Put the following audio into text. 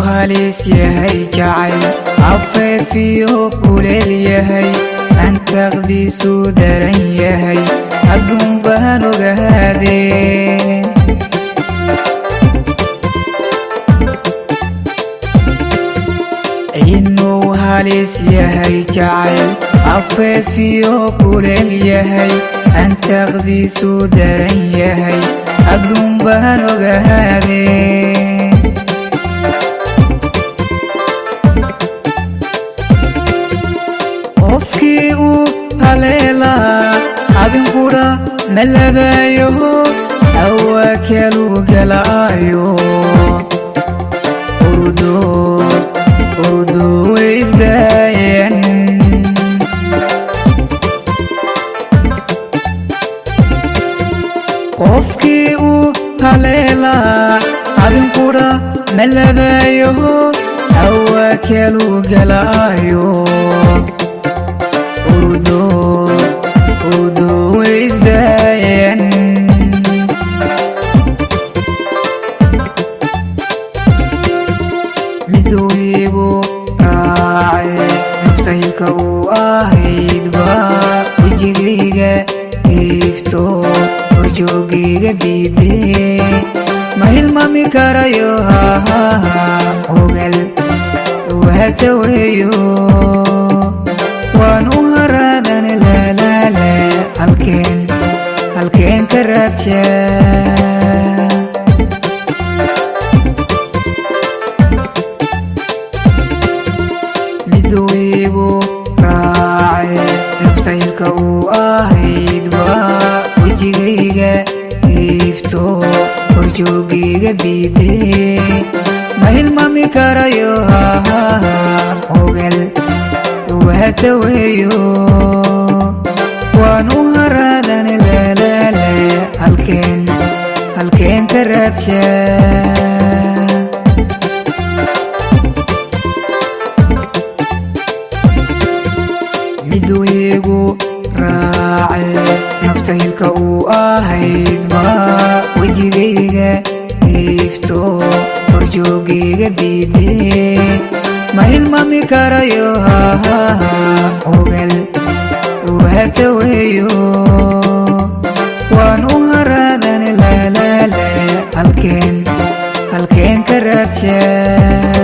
halis yahay jacayl afeefiyo kuleel yahay antaqdiisu daran yahay adduun baan ogaadee inuu halis yahay jacayl afeefiyo kuleel yahay antaqdiisu daran yahay adduun baan ogaadee qofkii uu haleelaa adin qudha malabaayo awaakaluu galaayo urdu isdaayan qofkii uu haleelaa adin qudha malabaayo awaakaluu galaayo urdu isdaayan miduu igu raacay naftayka uu ahaydba wejigayga iifto horjoogayga diidee ma hilmaami karayo ogal waata weeyo waan u haraadane laalaale halkeen ka raadshaa miduu igu raacay naftaylka uu ahaydba wejigayga iifto horjoogayga diidee ma hilmaami karayo ogal waata weeyo waan u haraadane laalaale halkeen ka raadshaa miduu igu raacay naftaylka uu ahaydba wejigayga iifto horjoogayga diidee ma hilmaami karayo ogal waata weeyo waan u haraadane laalaale halkeen ka raadshaa